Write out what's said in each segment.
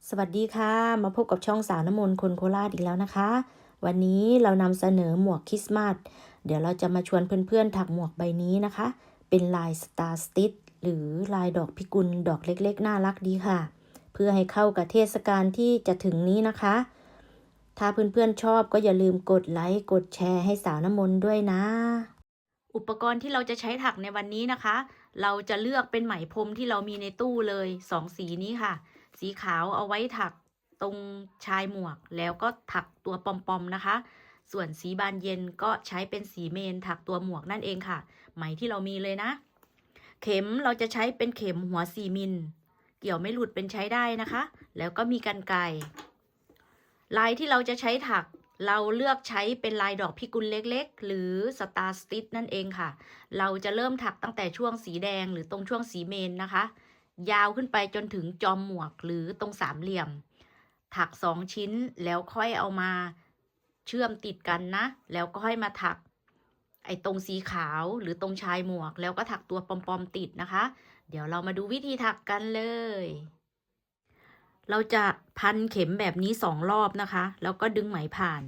สวัสดีค่ะมาพบกับช่องสาวน้ำมนต์คนโคราชอีกแล้วนะคะวันนี้เรานำเสนอหมวกคริสต์มาสเดี๋ยวเราจะมาชวนเพื่อนๆถักหมวกใบนี้นะคะเป็นลายสตาร์สติชหรือลายดอกพิกุลดอกเล็กๆน่ารักดีค่ะเพื่อให้เข้ากับเทศกาลที่จะถึงนี้นะคะถ้าเพื่อนๆชอบก็อย่าลืมกดไลค์กดแชร์ให้สาวน้ำมนต์ด้วยนะอุปกรณ์ที่เราจะใช้ถักในวันนี้นะคะเราจะเลือกเป็นไหมพรมที่เรามีในตู้เลย2 สีนี้ค่ะสีขาวเอาไว้ถักตรงชายหมวกแล้วก็ถักตัวปอมๆนะคะส่วนสีบานเย็นก็ใช้เป็นสีเมนถักตัวหมวกนั่นเองค่ะไหมที่เรามีเลยนะเข็มเราจะใช้เป็นเข็มหัว4 มิลเกี่ยวไม่หลุดเป็นใช้ได้นะคะแล้วก็มีกรรไกรลายที่เราจะใช้ถักเราเลือกใช้เป็นลายดอกพิกุลเล็กๆหรือสตาร์สติชนั่นเองค่ะเราจะเริ่มถักตั้งแต่ช่วงสีแดงหรือตรงช่วงสีเมนนะคะยาวขึ้นไปจนถึงจอมหมวกหรือตรงสามเหลี่ยมถัก2 ชิ้นแล้วค่อยเอามาเชื่อมติดกันนะแล้วก็ค่อยมาถักไอ้ตรงสีขาวหรือตรงชายหมวกแล้วก็ถักตัวปอมๆติดนะคะเดี๋ยวเรามาดูวิธีถักกันเลยเราจะพันเข็มแบบนี้2 รอบนะคะแล้วก็ดึงไหมผ่าน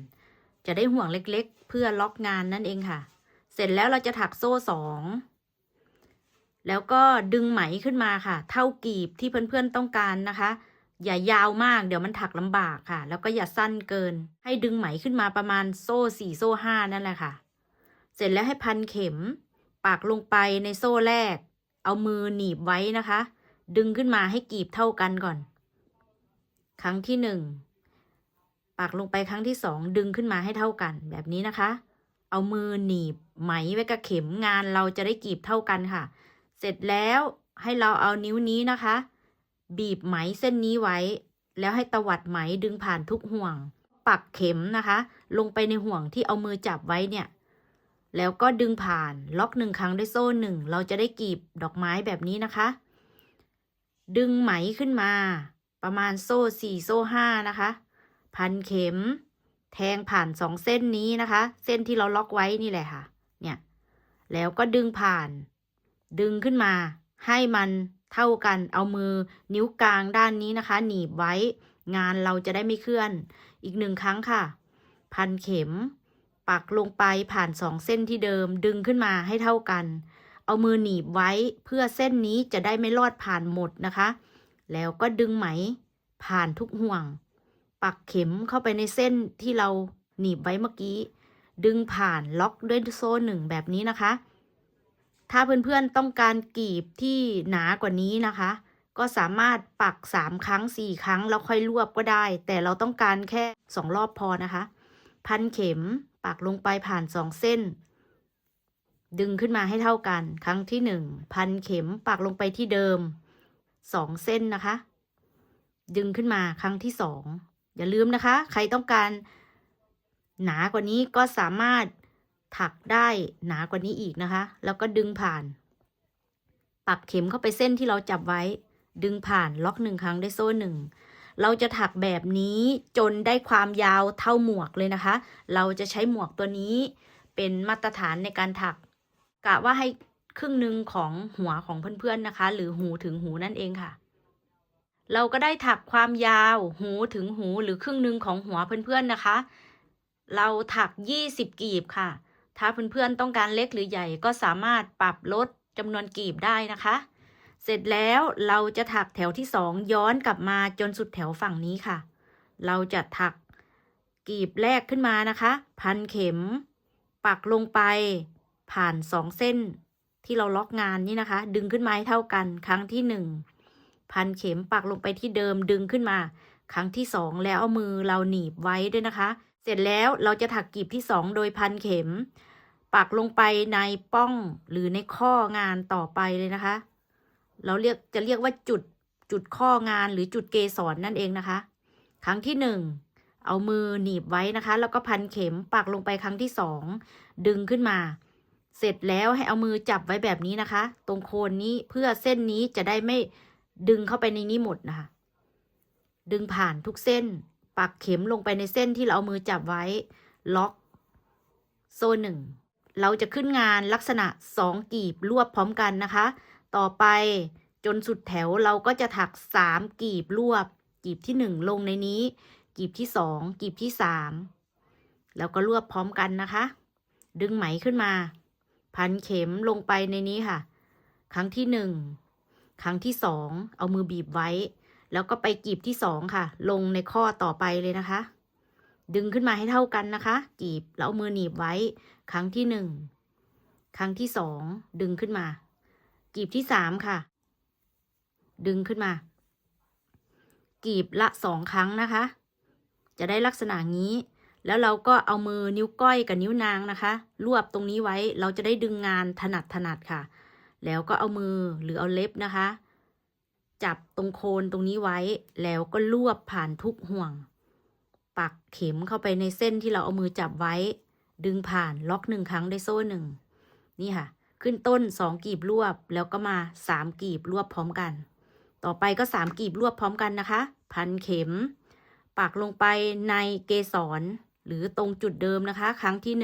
จะได้ห่วงเล็กๆเพื่อล็อกงานนั่นเองค่ะเสร็จแล้วเราจะถักโซ่2แล้วก็ดึงไหมขึ้นมาค่ะเท่ากีบที่เพื่อนๆต้องการนะคะอย่ายาวมากเดี๋ยวมันถักลำบากค่ะแล้วก็อย่าสั้นเกินให้ดึงไหมขึ้นมาประมาณโซ่4โซ่5นั่นแหละค่ะเสร็จแล้วให้พันเข็มปักลงไปในโซ่แรกเอามือหนีบไว้นะคะดึงขึ้นมาให้กีบเท่ากันก่อนครั้งที่1ปักลงไปครั้งที่2ดึงขึ้นมาให้เท่ากันแบบนี้นะคะเอามือหนีบไหมไว้กับเข็มงานเราจะได้กีบเท่ากันค่ะเสร็จแล้วให้เราเอานิ้วนี้นะคะบีบไหมเส้นนี้ไว้แล้วให้ตวัดไหมดึงผ่านทุกห่วงปักเข็มนะคะลงไปในห่วงที่เอามือจับไว้เนี่ยแล้วก็ดึงผ่านล็อก1 ครั้งด้วยโซ่1เราจะได้กีบดอกไม้แบบนี้นะคะดึงไหมขึ้นมาประมาณโซ่4โซ่5นะคะพันเข็มแทงผ่าน2 เส้นนี้นะคะเส้นที่เราล็อกไว้นี่แหละค่ะเนี่ยแล้วก็ดึงผ่านดึงขึ้นมาให้มันเท่ากันเอามือนิ้วกลางด้านนี้นะคะหนีบไว้งานเราจะได้ไม่เคลื่อนอีก1 ครั้งค่ะพันเข็มปักลงไปผ่าน2 เส้นที่เดิมดึงขึ้นมาให้เท่ากันเอามือหนีบไว้เพื่อเส้นนี้จะได้ไม่ลอดผ่านหมดนะคะแล้วก็ดึงไหมผ่านทุกห่วงปักเข็มเข้าไปในเส้นที่เราหนีบไว้เมื่อกี้ดึงผ่านล็อกด้วยโซ่1แบบนี้นะคะถ้าเพื่อนๆต้องการกรีบที่หนากว่านี้นะคะก็สามารถปัก3 ครั้ง4 ครั้งแล้วค่อยรวบก็ได้แต่เราต้องการแค่2 รอบพอนะคะพันเข็มปักลงไปผ่าน2 เส้นดึงขึ้นมาให้เท่ากันครั้งที่1พันเข็มปักลงไปที่เดิม2 เส้นนะคะดึงขึ้นมาครั้งที่2อย่าลืมนะคะใครต้องการหนากว่านี้ก็สามารถถักได้หนากว่านี้อีกนะคะแล้วก็ดึงผ่านปักเข็มเข้าไปเส้นที่เราจับไว้ดึงผ่านล็อก1 ครั้งได้โซ่1เราจะถักแบบนี้จนได้ความยาวเท่าหมวกเลยนะคะเราจะใช้หมวกตัวนี้เป็นมาตรฐานในการถักกะว่าให้1/2ของหัวของเพื่อนๆนะคะหรือหูถึงหูนั่นเองค่ะเราก็ได้ถักความยาวหูถึงหูหรือ1/2ของหัวเพื่อนๆนะคะเราถัก20 กีบค่ะถ้าเพื่อนๆต้องการเล็กหรือใหญ่ก็สามารถปรับลดจำนวนกีบได้นะคะเสร็จแล้วเราจะถักแถวที่2ย้อนกลับมาจนสุดแถวฝั่งนี้ค่ะเราจะถักกีบแรกขึ้นมานะคะพันเข็มปักลงไปผ่าน2 เส้นที่เราล็อกงานนี่นะคะดึงขึ้นมาให้เท่ากันครั้งที่1พันเข็มปักลงไปที่เดิมดึงขึ้นมาครั้งที่2แล้วเอามือเราหนีบไว้ด้วยนะคะเสร็จแล้วเราจะถักกีบที่2โดยพันเข็มปักลงไปในป้องหรือในข้องานต่อไปเลยนะคะเราจะเรียกว่าจุดข้องานหรือจุดเกสรนั่นเองนะคะครั้งที่1เอามือหนีบไว้นะคะแล้วก็พันเข็มปักลงไปครั้งที่2ดึงขึ้นมาเสร็จแล้วให้เอามือจับไว้แบบนี้นะคะตรงโคนนี้เพื่อเส้นนี้จะได้ไม่ดึงเข้าไปในนี้หมดนะคะดึงผ่านทุกเส้นปักเข็มลงไปในเส้นที่เราเอามือจับไว้ล็อกโซ่1เราจะขึ้นงานลักษณะ2 กีบรวบพร้อมกันนะคะต่อไปจนสุดแถวเราก็จะถัก3 กีบรวบ กีบที่1ลงในนี้กีบที่2กีบที่3แล้วก็รวบพร้อมกันนะคะดึงไหมขึ้นมาพันเข็มลงไปในนี้ค่ะครั้งที่1ครั้งที่2เอามือบีบไว้แล้วก็ไปกีบที่2ค่ะลงในข้อต่อไปเลยนะคะดึงขึ้นมาให้เท่ากันนะคะกีบแล้วเอามือหนีบไว้ครั้งที่1ครั้งที่2ดึงขึ้นมากีบที่3ค่ะดึงขึ้นมากีบละ2ครั้งนะคะจะได้ลักษณะนี้แล้วเราก็เอามือนิ้วก้อยกับนิ้วนางนะคะรวบตรงนี้ไว้เราจะได้ดึงงานถนัดค่ะแล้วก็เอามือหรือเอาเล็บนะคะจับตรงโคนตรงนี้ไว้แล้วก็รวบผ่านทุกห่วงปักเข็มเข้าไปในเส้นที่เราเอามือจับไว้ดึงผ่านล็อก1ครั้งได้โซ่1นี่ค่ะขึ้นต้น2กีบรวบแล้วก็มา3กีบรวบพร้อมกันต่อไปก็3กีบรวบพร้อมกันนะคะพันเข็มปักลงไปในเกสรหรือตรงจุดเดิมนะคะครั้งที่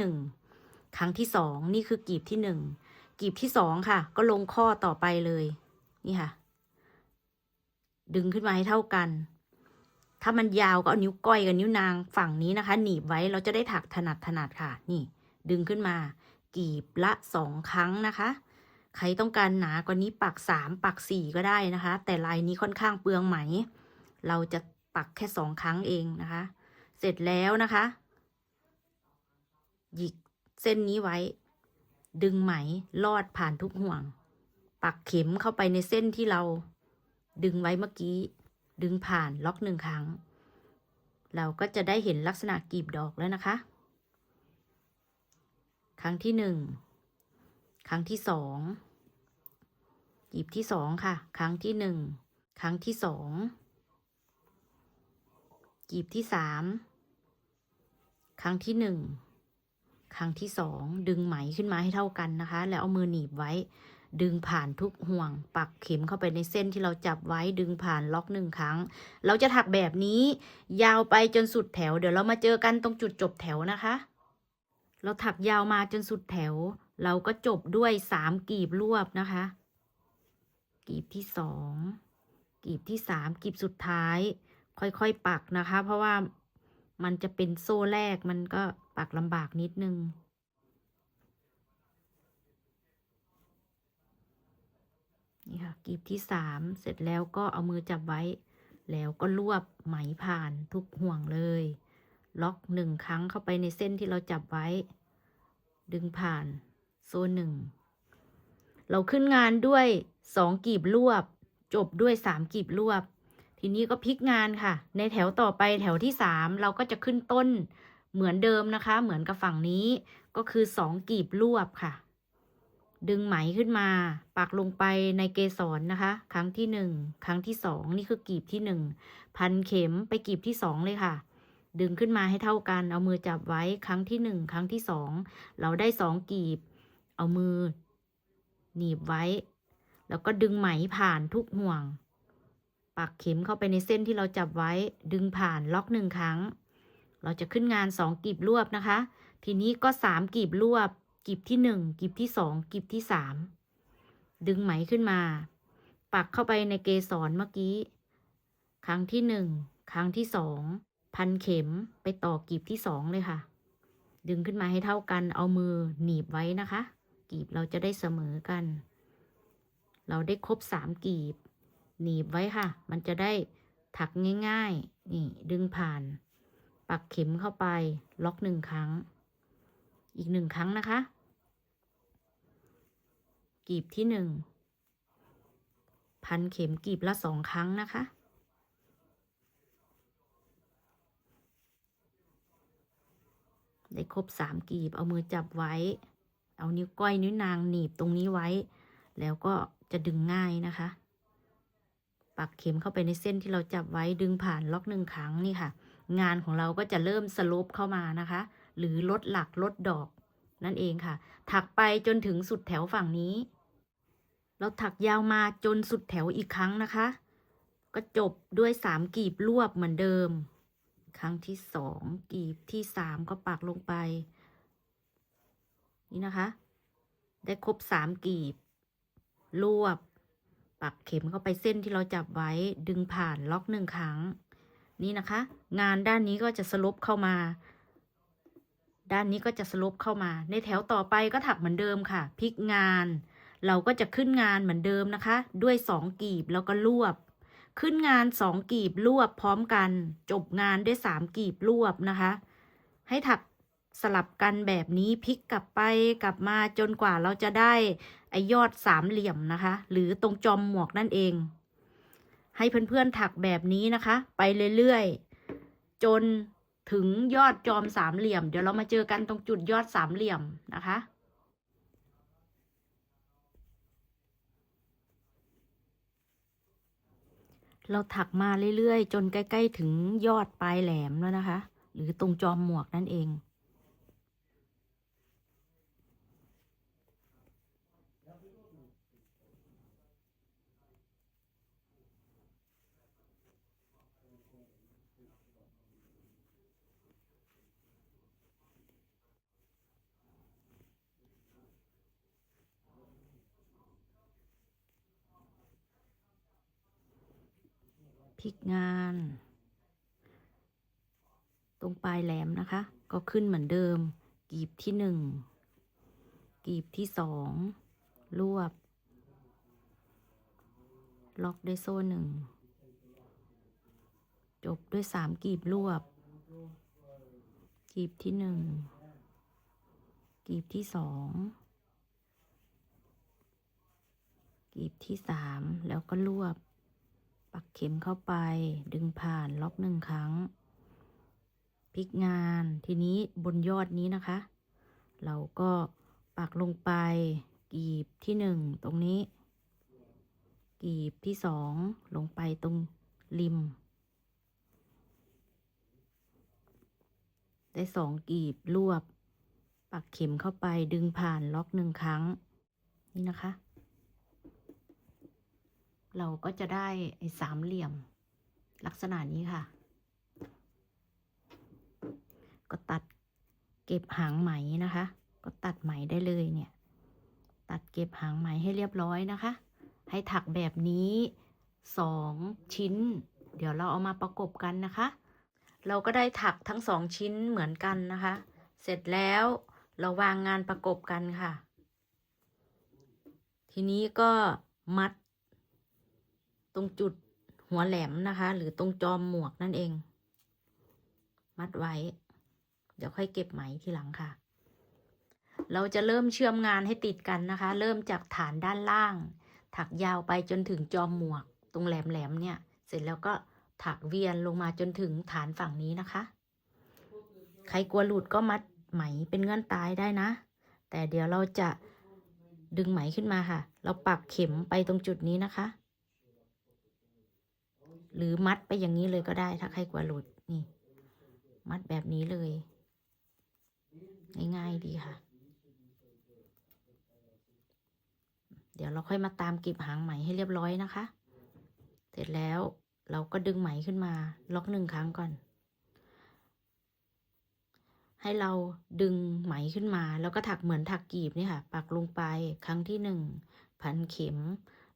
1ครั้งที่2นี่คือกีบที่1กีบที่2ค่ะก็ลงข้อต่อไปเลยนี่ค่ะดึงขึ้นมาให้เท่ากันถ้ามันยาวก็เอานิ้วก้อยกับนิ้วนางฝั่งนี้นะคะหนีบไว้เราจะได้ถักถนัดค่ะนี่ดึงขึ้นมากีบละ2ครั้งนะคะใครต้องการหนากว่านี้ปัก3ปัก4ก็ได้นะคะแต่ลายนี้ค่อนข้างเปลืองไหมเราจะปักแค่2ครั้งเองนะคะเสร็จแล้วนะคะหยิกเส้นนี้ไว้ดึงไหมลอดผ่านทุกห่วงปักเข็มเข้าไปในเส้นที่เราดึงไว้เมื่อกี้ดึงผ่านล็อก1ครั้งเราก็จะได้เห็นลักษณะกลีบดอกแล้วนะคะครั้งที่1ครั้งที่2กลีบที่2ค่ะครั้งที่1ครั้งที่2กลีบที่3ครั้งที่1ครั้งที่2ดึงไหมขึ้นมาให้เท่ากันนะคะแล้วเอามือหนีบไว้ดึงผ่านทุกห่วงปักเข็มเข้าไปในเส้นที่เราจับไว้ดึงผ่านล็อก1ครั้งเราจะถักแบบนี้ยาวไปจนสุดแถวเดี๋ยวเรามาเจอกันตรงจุดจบแถวนะคะเราถักยาวมาจนสุดแถวเราก็จบด้วย3กลีบรวบนะคะกลีบที่2กลีบที่3กลีบสุดท้ายค่อยๆปักนะคะเพราะว่ามันจะเป็นโซ่แรกมันก็ปักลำบากนิดนึงนี่ค่ะกลีบที่3เสร็จแล้วก็เอามือจับไว้แล้วก็รวบไหมผ่านทุกห่วงเลยล็อก1ครั้งเข้าไปในเส้นที่เราจับไว้ดึงผ่านโซ่1เราขึ้นงานด้วย2กลีบรวบจบด้วย3กลีบรวบทีนี้ก็พลิกงานค่ะในแถวต่อไปแถวที่3เราก็จะขึ้นต้นเหมือนเดิมนะคะเหมือนกับฝั่งนี้ก็คือ2กลีบรวบค่ะดึงไหมขึ้นมาปักลงไปในเกสรนะคะครั้งที่1ครั้งที่2นี่คือกลีบที่1พันเข็มไปกลีบที่2เลยค่ะดึงขึ้นมาให้เท่ากันเอามือจับไว้ครั้งที่1ครั้งที่2เราได้2กลีบเอามือหนีบไว้แล้วก็ดึงไหมผ่านทุกห่วงปักเข็มเข้าไปในเส้นที่เราจับไว้ดึงผ่านล็อก1ครั้งเราจะขึ้นงาน2กลีบรวบนะคะทีนี้ก็3กลีบรวบกลีบที่1กลีบที่2กลีบที่3ดึงไหมขึ้นมาปักเข้าไปในเกสรเมื่อกี้ครั้งที่1ครั้งที่2พันเข็มไปต่อกลีบที่2เลยค่ะดึงขึ้นมาให้เท่ากันเอามือหนีบไว้นะคะกลีบเราจะได้เสมอกันเราได้ครบ3กลีบหนีบไว้ค่ะมันจะได้ถักง่ายๆนี่ดึงผ่านปักเข็มเข้าไปล็อก1ครั้งอีก1ครั้งนะคะกลีบที่1พันเข็มกลีบละ2ครั้งนะคะได้ครบ3กลีบเอามือจับไว้เอานิ้วก้อยนิ้วนางหนีบตรงนี้ไว้แล้วก็จะดึงง่ายนะคะปักเข็มเข้าไปในเส้นที่เราจับไว้ดึงผ่านล็อก1ครั้งนี่ค่ะงานของเราก็จะเริ่มสโลปเข้ามานะคะหรือลดหลักลดดอกนั่นเองค่ะถักไปจนถึงสุดแถวฝั่งนี้เราถักยาวมาจนสุดแถวอีกครั้งนะคะก็จบด้วย3กลีบรวบเหมือนเดิมครั้งที่2กลีบที่3ก็ปักลงไปนี่นะคะได้ครบ3กลีบรวบปักเข็มเข้าไปเส้นที่เราจับไว้ดึงผ่านล็อก1ครั้ง นี่นะคะงานด้านนี้ก็จะสลบเข้ามาด้านนี้ก็จะสลบเข้ามาในแถวต่อไปก็ถักเหมือนเดิมค่ะพลิกงานเราก็จะขึ้นงานเหมือนเดิมนะคะด้วย2กีบแล้วก็รวบขึ้นงาน2กีบรวบพร้อมกันจบงานด้วย3กีบรวบนะคะให้ถักสลับกันแบบนี้พลิกกลับไปกลับมาจนกว่าเราจะได้ไอยอดสามเหลี่ยมนะคะหรือตรงจอมหมวกนั่นเองให้เพื่อนๆถักแบบนี้นะคะไปเรื่อยๆจนถึงยอดจอมสามเหลี่ยมเดี๋ยวเรามาเจอกันตรงจุดยอดสามเหลี่ยมนะคะเราถักมาเรื่อยๆจนใกล้ๆถึงยอดปลายแหลมแล้วนะคะหรือตรงจอมหมวกนั่นเองพลิกงานตรงปลายแหลมนะคะก็ขึ้นเหมือนเดิมกีบที่1กีบที่2รวบล็อกด้วยโซ่1จบด้วย3กีบรวบกีบที่1กีบที่2กีบที่3แล้วก็รวบปักเข็มเข้าไปดึงผ่านล็อก1ครั้งพลิกงานทีนี้บนยอดนี้นะคะเราก็ปักลงไปกีบที่1ตรงนี้กีบที่2ลงไปตรงริมได้2กีบรวบปักเข็มเข้าไปดึงผ่านล็อก1ครั้งนี่นะคะเราก็จะได้ไอ้สามเหลี่ยมลักษณะนี้ค่ะก็ตัดเก็บหางไหมนะคะก็ตัดไหมได้เลยเนี่ยตัดเก็บหางไหมให้เรียบร้อยนะคะให้ถักแบบนี้2ชิ้นเดี๋ยวเราเอามาประกบกันนะคะเราก็ได้ถักทั้ง2ชิ้นเหมือนกันนะคะเสร็จแล้วเราวางงานประกบกันค่ะทีนี้ก็มัดตรงจุดหัวแหลมนะคะหรือตรงจอมหมวกนั่นเองมัดไว้เดี๋ยวค่อยเก็บไหมทีหลังค่ะเราจะเริ่มเชื่อมงานให้ติดกันนะคะเริ่มจากฐานด้านล่างถักยาวไปจนถึงจอมหมวกตรงแหลมๆเนี่ยเสร็จแล้วก็ถักเวียนลงมาจนถึงฐานฝั่งนี้นะคะใครกลัวหลุดก็มัดไหมเป็นเงื่อนตายได้นะแต่เดี๋ยวเราจะดึงไหมขึ้นมาค่ะเราปักเข็มไปตรงจุดนี้นะคะหรือมัดไปอย่างนี้เลยก็ได้ถ้าใครกลัวหลุดนี่มัดแบบนี้เลยง่ายๆดีค่ะเดี๋ยวเราค่อยมาตามเก็บหางไหมให้เรียบร้อยนะคะเสร็จแล้วเราก็ดึงไหมขึ้นมาล็อก1ครั้งก่อนให้เราดึงไหมขึ้นมาแล้วก็ถักเหมือนถักกีบนี่ค่ะปักลงไปครั้งที่1พันเข็ม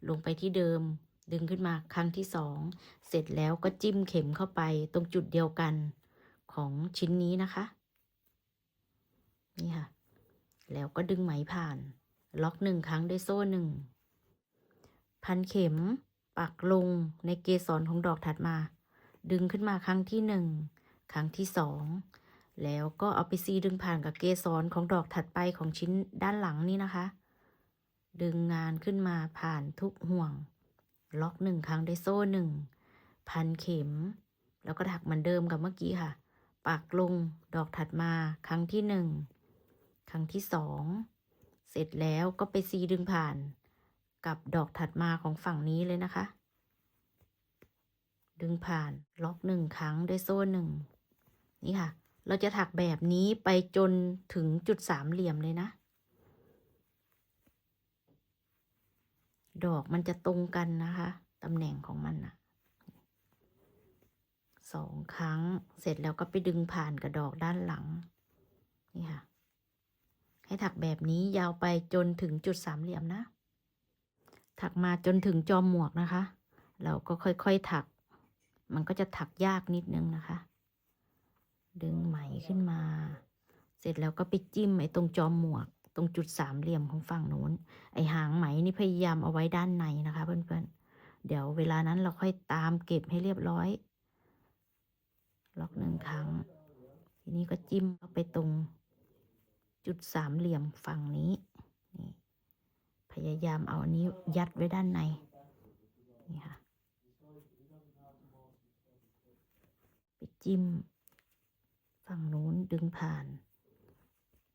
ลงไปที่เดิมดึงขึ้นมาครั้งที่2เสร็จแล้วก็จิ้มเข็มเข้าไปตรงจุดเดียวกันของชิ้นนี้นะคะนี่ค่ะแล้วก็ดึงไหมผ่านล็อก1ครั้งด้วยโซ่1พันเข็มปักลงในเกสรของดอกถัดมาดึงขึ้นมาครั้งที่1ครั้งที่2แล้วก็เอาไปซีดึงผ่านกับเกสรของดอกถัดไปของชิ้นด้านหลังนี่นะคะดึงงานขึ้นมาผ่านทุกห่วงล็อก1ครั้งด้วยโซ่1พันเข็มแล้วก็ถักเหมือนเดิมกับเมื่อกี้ค่ะปักลงดอกถัดมาครั้งที่1ครั้งที่2เสร็จแล้วก็ไปซีดึงผ่านกับดอกถัดมาของฝั่งนี้เลยนะคะดึงผ่านล็อก1ครั้งด้วยโซ่1นี่ค่ะเราจะถักแบบนี้ไปจนถึงจุดสามเหลี่ยมเลยนะดอกมันจะตรงกันนะคะตำแหน่งของมันนะ2ครั้งเสร็จแล้วก็ไปดึงผ่านกับดอกด้านหลังนี่ค่ะให้ถักแบบนี้ยาวไปจนถึงจุดสามเหลี่ยมนะถักมาจนถึงจอมหมวกนะคะเราก็ค่อยๆถัก มันก็จะถักยากนิดนึงนะคะ ดึงไหมขึ้นมาเสร็จแล้วก็ไปจิ้มไอ้ตรงจอมหมวกตรงจุดสามเหลี่ยมของฝั่งโน้นไอ้หางไหมนี่พยายามเอาไว้ด้านในนะคะเพื่อนๆเดี๋ยวเวลานั้นเราค่อยตามเก็บให้เรียบร้อยล็อก1 ครั้งทีนี้ก็จิ้มเข้าไปตรงจุดสามเหลี่ยมฝั่งนี้นี่พยายามเอาอันนี้ยัดไว้ด้านในนี่ค่ะไปจิ้มฝั่งนู้นดึงผ่าน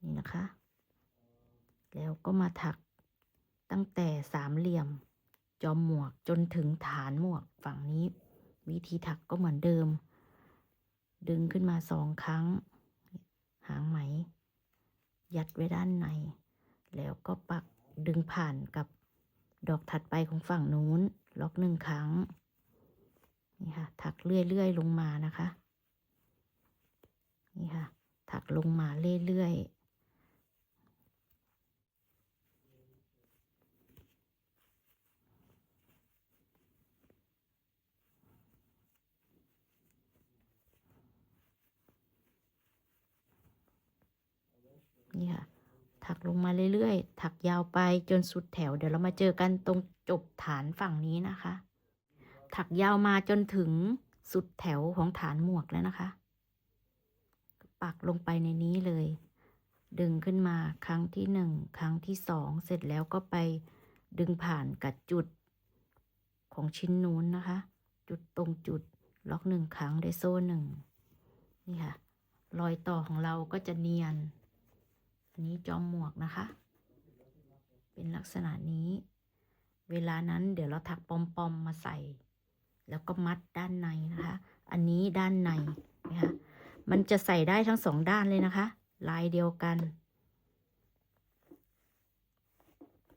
นี่นะคะแล้วก็มาถักตั้งแต่สามเหลี่ยมจอมหมวกจนถึงฐานหมวกฝั่งนี้วิธีถักก็เหมือนเดิมดึงขึ้นมา2 ครั้งหางไหมยัดไว้ด้านในแล้วก็ปักดึงผ่านกับดอกถัดไปของฝั่งนู้นล็อก1 ครั้งนี่ค่ะถักเรื่อยๆลงมานะคะนี่ค่ะถักลงมาเรื่อยๆนี่ค่ะถักลงมาเรื่อยๆถักยาวไปจนสุดแถวเดี๋ยวเรามาเจอกันตรงจบฐานฝั่งนี้นะคะถักยาวมาจนถึงสุดแถวของฐานหมวกแล้วนะคะปักลงไปในนี้เลยดึงขึ้นมาครั้งที่1 ครั้งที่2เสร็จแล้วก็ไปดึงผ่านกับจุดของชิ้นนู้นนะคะจุดตรงจุดล็อก1 ครั้งได้โซ่1นี่ค่ะรอยต่อของเราก็จะเนียนอันนี้จอมหมวกนะคะเป็นลักษณะนี้เวลานั้นเดี๋ยวเราถักปอมๆมาใส่แล้วก็มัดด้านในนะคะอันนี้ด้านในนะคะมันจะใส่ได้ทั้ง2 ด้านเลยนะคะลายเดียวกัน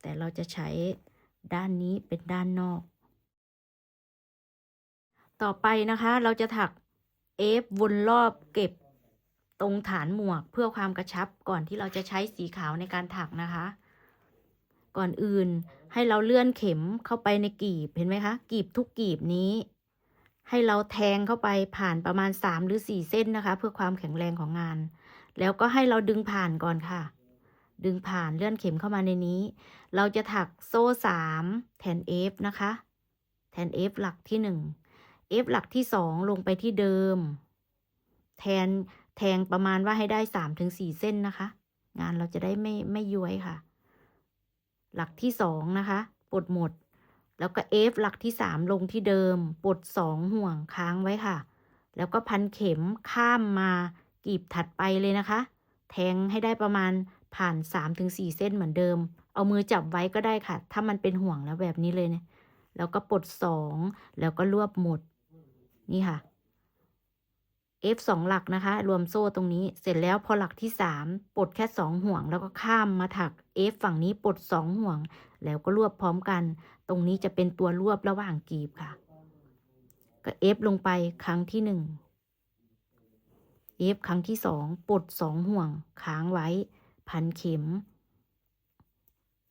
แต่เราจะใช้ด้านนี้เป็นด้านนอกต่อไปนะคะเราจะถักเอฟวนรอบเก็บตรงฐานหมวกเพื่อความกระชับก่อนที่เราจะใช้สีขาวในการถักนะคะก่อนอื่นให้เราเลื่อนเข็มเข้าไปในกลีบเห็นไหมคะกลีบทุกกลีบนี้ให้เราแทงเข้าไปผ่านประมาณ3 หรือ 4 เส้นนะคะเพื่อความแข็งแรงของงานแล้วก็ให้เราดึงผ่านก่อนค่ะดึงผ่านเลื่อนเข็มเข้ามาในนี้เราจะถักโซ่3แทน F นะคะแทน F หลักที่1 F หลักที่2ลงไปที่เดิมแทงประมาณว่าให้ได้3 ถึง 4 เส้นนะคะงานเราจะได้ไม่ย้วยค่ะหลักที่2นะคะปลดหมดแล้วก็ F หลักที่3ลงที่เดิมปลด2 ห่วงค้างไว้ค่ะแล้วก็พันเข็มข้ามมากลีบถัดไปเลยนะคะแทงให้ได้ประมาณผ่าน3 ถึง 4 เส้นเหมือนเดิมเอามือจับไว้ก็ได้ค่ะถ้ามันเป็นห่วงแล้วแบบนี้เลยเนี่ยแล้วก็ปลด2แล้วก็รวบหมดนี่ค่ะ F 2 หลักนะคะรวมโซ่ตรงนี้เสร็จแล้วพอหลักที่3ปลดแค่2 ห่วงแล้วก็ข้ามมาถัก F ฝั่งนี้ปลด2 ห่วงแล้วก็รวบพร้อมกันตรงนี้จะเป็นตัวรวบระหว่างกลีบค่ะก็ F ลงไปครั้งที่1 F ครั้งที่2ปลด2 ห่วงค้างไว้พันเข็ม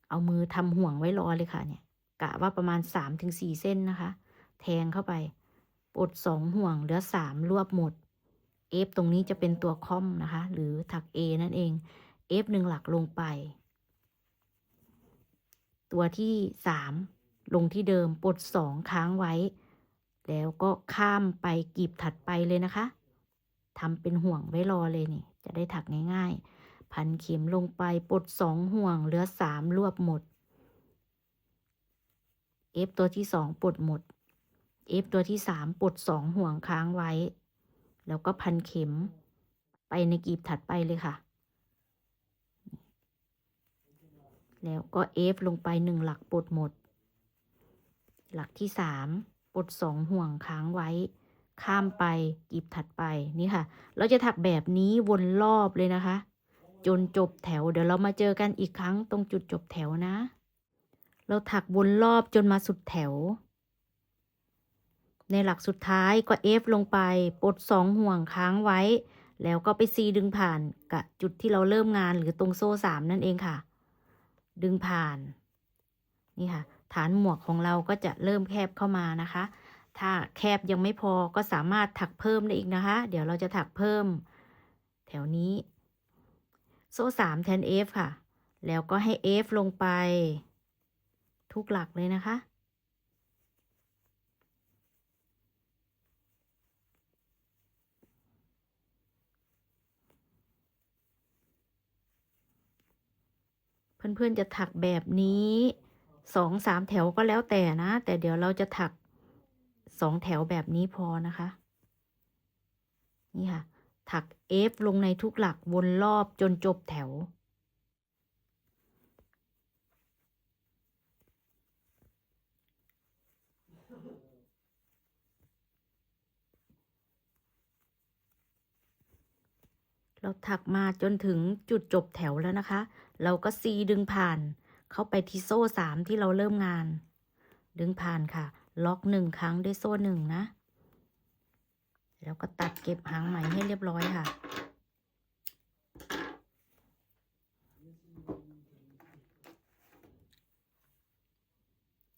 เอามือทำห่วงไว้รอเลยค่ะเนี่ยกะว่าประมาณ3 ถึง 4 เส้นนะคะแทงเข้าไปปลด2 ห่วงเหลือ3รวบหมดF ตรงนี้จะเป็นตัวค่อมนะคะหรือถัก A นั่นเอง F 1 หลักลงไปตัวที่3ลงที่เดิมปลด2ค้างไว้แล้วก็ข้ามไปกลีบถัดไปเลยนะคะทำเป็นห่วงไว้รอเลยนี่จะได้ถักง่ายๆพันเข็มลงไปปลด2 ห่วงเหลือ3รวบหมด F ตัวที่2ปลดหมด F ตัวที่3ปลด2 ห่วงค้างไว้แล้วก็พันเข็มไปในกลีบถัดไปเลยค่ะแล้วก็ F ลงไป1 หลักปลดหมดหลักที่3ปลด2 ห่วงค้างไว้ข้ามไปกลีบถัดไปนี่ค่ะเราจะถักแบบนี้วนรอบเลยนะคะจนจบแถวเดี๋ยวเรามาเจอกันอีกครั้งตรงจุดจบแถวนะเราถักวนรอบจนมาสุดแถวในหลักสุดท้ายก็ F ลงไปปลด2 ห่วงค้างไว้แล้วก็ไป C ดึงผ่านกับจุดที่เราเริ่มงานหรือตรงโซ่3นั่นเองค่ะดึงผ่านนี่ค่ะฐานหมวกของเราก็จะเริ่มแคบเข้ามานะคะ ถ้าแคบยังไม่พอก็สามารถถักเพิ่มได้อีกนะคะเดี๋ยวเราจะถักเพิ่มแถวนี้โซ่3แทน F ค่ะแล้วก็ให้ F ลงไปทุกหลักเลยนะคะเพื่อนๆจะถักแบบนี้2-3แถวก็แล้วแต่นะแต่เดี๋ยวเราจะถัก2แถวแบบนี้พอนะคะนี่ค่ะถัก F ลงในทุกหลักวนรอบจนจบแถวเราถักมาจนถึงจุดจบแถวแล้วนะคะเราก็ซีดึงผ่านเข้าไปที่โซ่3ที่เราเริ่มงานดึงผ่านค่ะล็อก1ครั้งด้วยโซ่1นะแล้วก็ตัดเก็บหางไหมให้เรียบร้อยค่ะ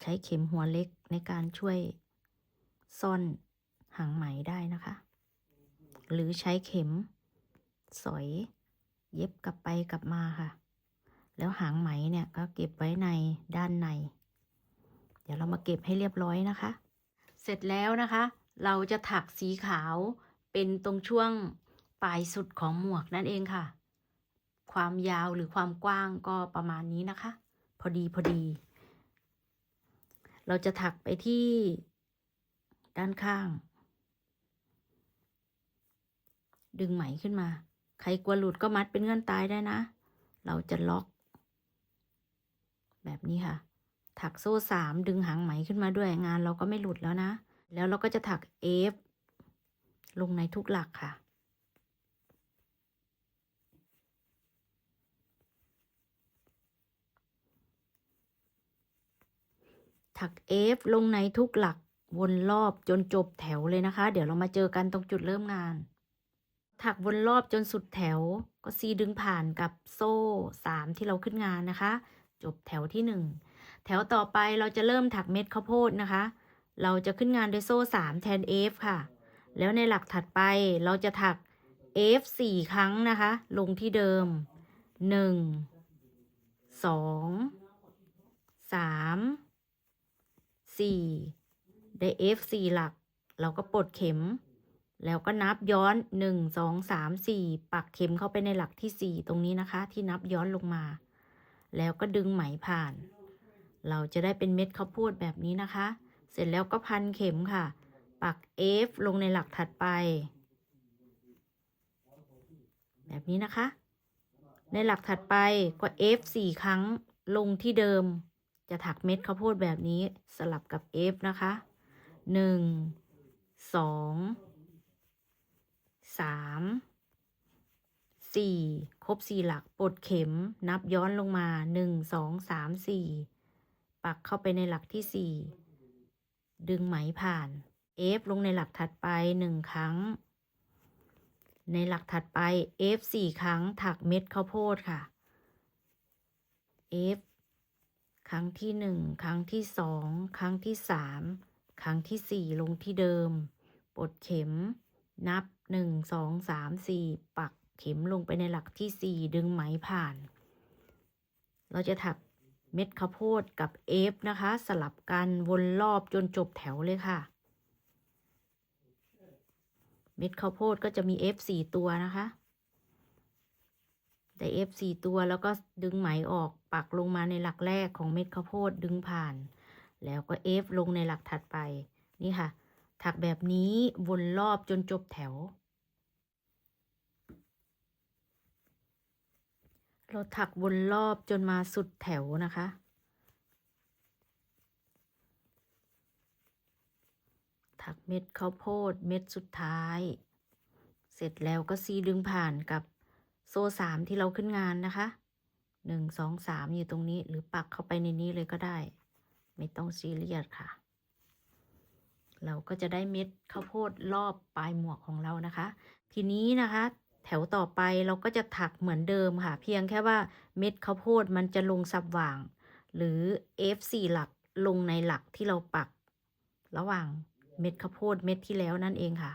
ใช้เข็มหัวเล็กในการช่วยซ่อนหางไหมได้นะคะหรือใช้เข็มสอยเย็บกลับไปกลับมาค่ะแล้วหางไหมเนี่ยก็เก็บไว้ในด้านในเดี๋ยวเรามาเก็บให้เรียบร้อยนะคะเสร็จแล้วนะคะเราจะถักสีขาวเป็นตรงช่วงปลายสุดของหมวกนั่นเองค่ะความยาวหรือความกว้างก็ประมาณนี้นะคะพอดีเราจะถักไปที่ด้านข้างดึงไหมขึ้นมาใครกลัวหลุดก็มัดเป็นเงื่อนตายได้นะเราจะล็อกแบบนี้ค่ะถักโซ่3ดึงหางไหมขึ้นมาด้วยงานเราก็ไม่หลุดแล้วนะแล้วเราก็จะถัก F ลงในทุกหลักค่ะถัก F ลงในทุกหลักวนรอบจนจบแถวเลยนะคะเดี๋ยวเรามาเจอกันตรงจุดเริ่มงานถักวนรอบจนสุดแถวก็ซีดึงผ่านกับโซ่3ที่เราขึ้นงานนะคะจบแถวที่1แถวต่อไปเราจะเริ่มถักเม็ดข้าวโพดนะคะเราจะขึ้นงานด้วยโซ่3แทน F ค่ะแล้วในหลักถัดไปเราจะถัก F 4ครั้งนะคะลงที่เดิม1 2 3 4ได้ F 4หลักเราก็ปลดเข็มแล้วก็นับย้อน1 2 3 4ปักเข็มเข้าไปในหลักที่4ตรงนี้นะคะที่นับย้อนลงมาแล้วก็ดึงไหมผ่านเราจะได้เป็นเม็ดข้าวโพดแบบนี้นะคะเสร็จแล้วก็พันเข็มค่ะปัก F ลงในหลักถัดไปแบบนี้นะคะในหลักถัดไปก็ F 4ครั้งลงที่เดิมจะถักเม็ดข้าวโพดแบบนี้สลับกับ F นะคะ1 2 3 4ครบ4หลักปลดเข็มนับย้อนลงมา1 2 3 4ปักเข้าไปในหลักที่4ดึงไหมผ่าน F ลงในหลักถัดไป1ครั้งในหลักถัดไป F 4ครั้งถักเม็ดข้าวโพดค่ะ F ครั้งที่1ครั้งที่2ครั้งที่3ครั้งที่4ลงที่เดิมปลดเข็มนับ1 2 3 4ปักเข็มลงไปในหลักที่4ดึงไหมผ่านเราจะถักเม็ดข้าวโพดกับ F นะคะสลับกันวนรอบจนจบแถวเลยค่ะเม็ดข้าวโพดก็จะมี F 4ตัวนะคะได้ F 4ตัวแล้วก็ดึงไหมออกปักลงมาในหลักแรกของเม็ดข้าวโพดดึงผ่านแล้วก็ F ลงในหลักถัดไปนี่ค่ะถักแบบนี้วนรอบจนจบแถวเราถักวนรอบจนมาสุดแถวนะคะถักเม็ดข้าวโพดเม็ดสุดท้ายเสร็จแล้วก็ซีดึงผ่านกับโซ่3ที่เราขึ้นงานนะคะ1 2 3อยู่ตรงนี้หรือปักเข้าไปในนี้เลยก็ได้ไม่ต้องซีเรียสค่ะเราก็จะได้เม็ดข้าวโพดรอบปลายหมวกของเรานะคะทีนี้นะคะแถวต่อไปเราก็จะถักเหมือนเดิมค่ะเพียงแค่ว่าเม็ดข้าวโพดมันจะลงสับหว่างหรือ F 4หลักลงในหลักที่เราปักระหว่าง เม็ดข้าวโพดเม็ดที่แล้วนั่นเองค่ะ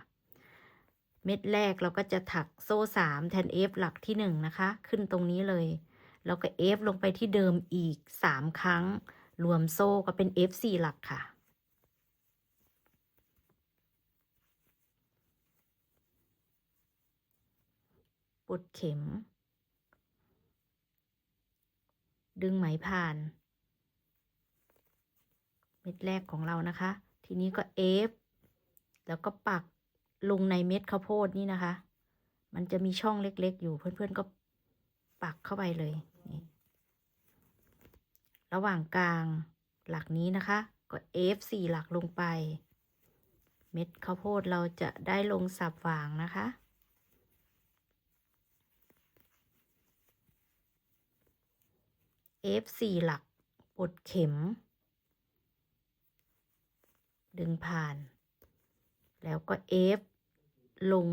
เม็ดแรกเราก็จะถักโซ่3แทน F หลักที่1นะคะขึ้นตรงนี้เลยแล้วก็ F ลงไปที่เดิมอีก3ครั้งรวมโซ่ก็เป็น F 4หลักค่ะปลดเข็มดึงไหมผ่านเม็ดแรกของเรานะคะทีนี้ก็ F แล้วก็ปักลงในเม็ดข้าวโพดนี่นะคะมันจะมีช่องเล็กๆอยู่เพื่อนๆก็ปักเข้าไปเลยนี่ระหว่างกลางหลักนี้นะคะก็ F 4หลักลงไปเม็ดข้าวโพดเราจะได้ลงสับหว่างนะคะ F 4หลักปลดเข็มดึงผ่านแล้วก็ F ลง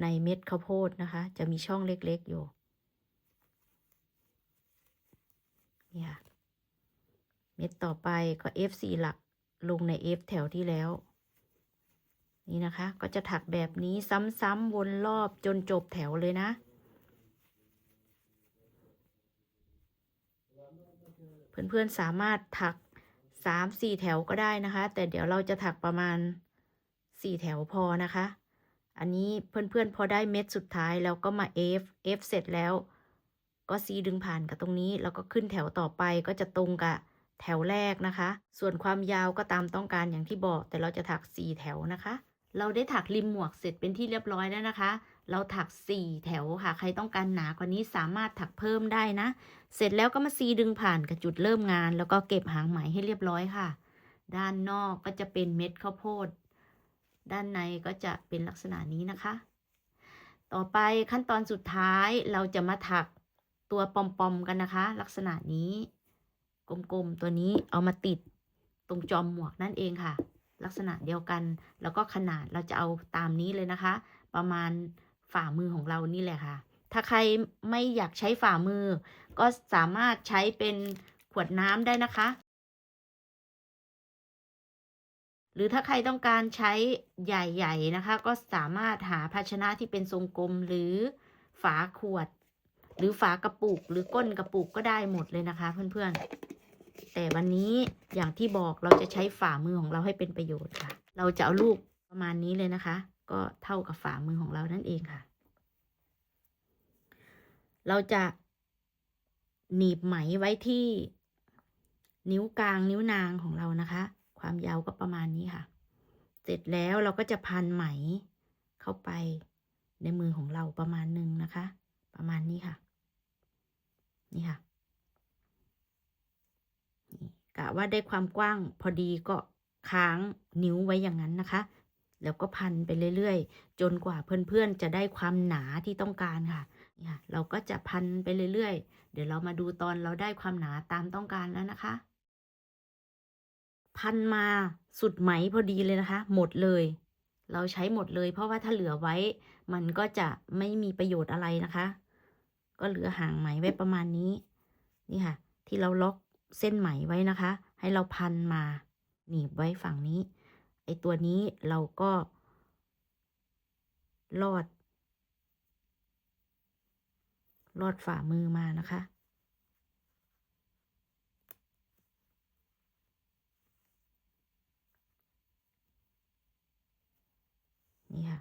ในเม็ดข้าวโพดนะคะจะมีช่องเล็กๆอยู่นี่ค่ะเม็ดต่อไปก็ F 4หลักลงใน F แถวที่แล้วนี่นะคะก็จะถักแบบนี้ซ้ำๆวนรอบจนจบแถวเลยนะเพื่อนๆสามารถถัก3-4แถวก็ได้นะคะแต่เดี๋ยวเราจะถักประมาณ4แถวพอนะคะอันนี้เพื่อนๆพอได้เม็ดสุดท้ายแล้วก็มา F เสร็จแล้วก็ซีดึงผ่านกับตรงนี้แล้วก็ขึ้นแถวต่อไปก็จะตรงกับแถวแรกนะคะส่วนความยาวก็ตามต้องการอย่างที่บอกแต่เราจะถัก4แถวนะคะเราได้ถักริมหมวกเสร็จเป็นที่เรียบร้อยแล้วนะคะเราถัก4แถวค่ะใครต้องการหนากว่านี้สามารถถักเพิ่มได้นะเสร็จแล้วก็มาซีดึงผ่านกับจุดเริ่มงานแล้วก็เก็บหางไหมให้เรียบร้อยค่ะด้านนอกก็จะเป็นเม็ดข้าวโพดด้านในก็จะเป็นลักษณะนี้นะคะต่อไปขั้นตอนสุดท้ายเราจะมาถักตัวปอมๆกันนะคะลักษณะนี้กลมๆตัวนี้เอามาติดตรงจอมหมวกนั่นเองค่ะลักษณะเดียวกันแล้วก็ขนาดเราจะเอาตามนี้เลยนะคะประมาณฝ่ามือของเรานี่แหละค่ะถ้าใครไม่อยากใช้ฝ่ามือก็สามารถใช้เป็นขวดน้ำได้นะคะหรือถ้าใครต้องการใช้ใหญ่ๆนะคะก็สามารถหาภาชนะที่เป็นทรงกลมหรือฝาขวดหรือฝากระปุกหรือก้นกระปุกก็ได้หมดเลยนะคะเพื่อนๆแต่วันนี้อย่างที่บอกเราจะใช้ฝ่ามือของเราให้เป็นประโยชน์ค่ะเราจะเอาลูกประมาณนี้เลยนะคะก็เท่ากับฝ่ามือของเรานั่นเองค่ะเราจะหนีบไหมไว้ที่นิ้วกลางนิ้วนางของเรานะคะความยาวก็ประมาณนี้ค่ะเสร็จแล้วเราก็จะพันไหมเข้าไปในมือของเราประมาณนึงนะคะประมาณนี้ค่ะนี่ค่ะนี่กะว่าได้ความกว้างพอดีก็ค้างนิ้วไว้อย่างนั้นนะคะแล้วก็พันไปเรื่อยๆจนกว่าเพื่อนๆจะได้ความหนาที่ต้องการค่ะนี่ค่ะเราก็จะพันไปเรื่อยๆเดี๋ยวเรามาดูตอนเราได้ความหนาตามต้องการแล้วนะคะพันมาสุดไหมพอดีเลยนะคะหมดเลยเราใช้หมดเลยเพราะว่าถ้าเหลือไว้มันก็จะไม่มีประโยชน์อะไรนะคะก็เหลือหางไหมไว้ประมาณนี้นี่ค่ะที่เราล็อกเส้นไหมไว้นะคะให้เราพันมาหนีบไว้ฝั่งนี้ไอตัวนี้เราก็ลอดฝ่ามือมานะคะนี่ค่ะ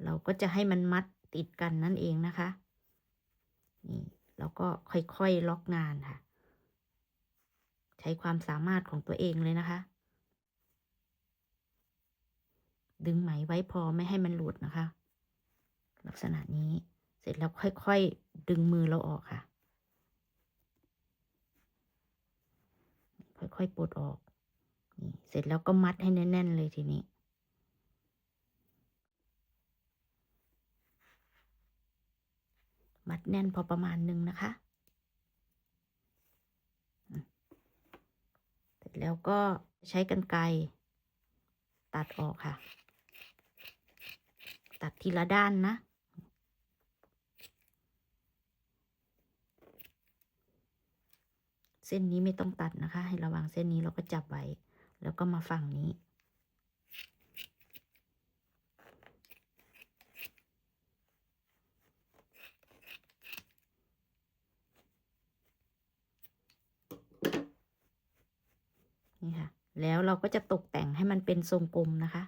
เราก็จะให้มันมัดติดกันนั่นเองนะคะนี่เราก็ค่อยๆล็อกงานค่ะใช้ความสามารถของตัวเองเลยนะคะดึงไหมไว้พอไม่ให้มันหลุดนะคะลักษณะนี้เสร็จแล้วค่อยๆดึงมือเราออกค่ะค่อยๆปลดออกนี่เสร็จแล้วก็มัดให้แน่นๆเลยทีนี้มัดแน่นพอประมาณนึงนะคะเสร็จแล้วก็ใช้กรรไกรตัดออกค่ะตัดทีละด้านนะเส้นนี้ไม่ต้องตัดนะคะให้ระวังเส้นนี้เราก็จับไว้ แล้วก็มาฝั่งนี้นี่ค่ะแล้วเราก็จะตกแต่งให้มันเป็นทรงกลมนะคะ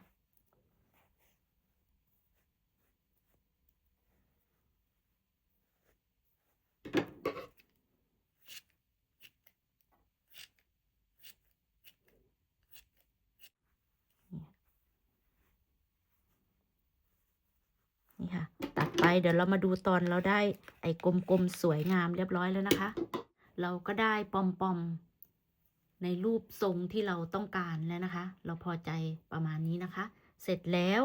นี่ค่ะตัดไปเดี๋ยวเรามาดูตอนเราได้ไอ้กลมๆสวยงามเรียบร้อยแล้วนะคะ เราก็ได้ปอมในรูปทรงที่เราต้องการแล้วนะคะ เราพอใจประมาณนี้นะคะ เสร็จแล้ว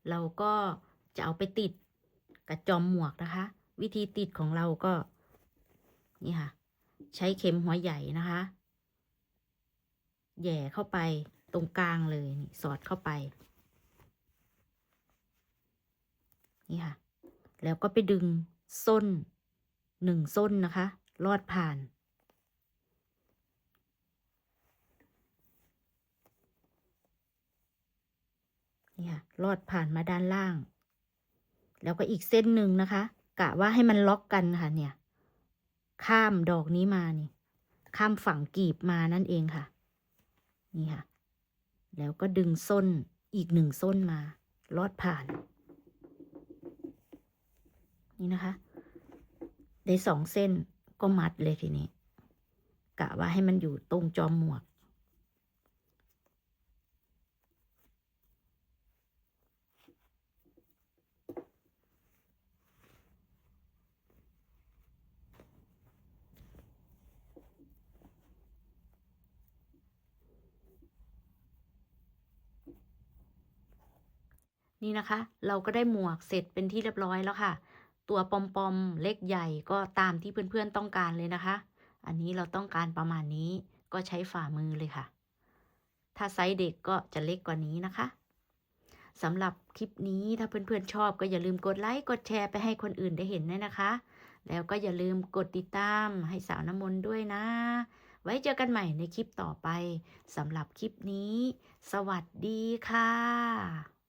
เราก็จะเอาไปติดกับจอมหมวกนะคะ วิธีติดของเราก็นี่ค่ะ ใช้เข็มหัวใหญ่นะคะแหย่เข้าไปตรงกลางเลยนี่สอดเข้าไปนี่ค่ะแล้วก็ไปดึงส้น1 ส้นนะคะลอดผ่านนี่ค่ะลอดผ่านมาด้านล่างแล้วก็อีกเส้นหนึ่งนะคะกะว่าให้มันล็อกกันค่ะเนี่ยข้ามดอกนี้มานี่ข้ามฝั่งกีบมานั่นเองค่ะนี่ค่ะแล้วก็ดึงส้นอีก1 ส้นมาลอดผ่านนี่นะคะได้2 เส้นก็มัดเลยทีนี้กะว่าให้มันอยู่ตรงจอมหมวกนี่นะคะเราก็ได้หมวกเสร็จเป็นที่เรียบร้อยแล้วค่ะตัวปอมๆเล็กใหญ่ก็ตามที่เพื่อนๆต้องการเลยนะคะอันนี้เราต้องการประมาณนี้ก็ใช้ฝ่ามือเลยค่ะถ้าไซส์เด็กก็จะเล็กกว่านี้นะคะสำหรับคลิปนี้ถ้าเพื่อนๆชอบก็อย่าลืมกดไลค์กดแชร์ไปให้คนอื่นได้เห็นด้วยนะคะแล้วก็อย่าลืมกดติดตามให้สาวน้ำมนต์ด้วยนะไว้เจอกันใหม่ในคลิปต่อไปสำหรับคลิปนี้สวัสดีค่ะ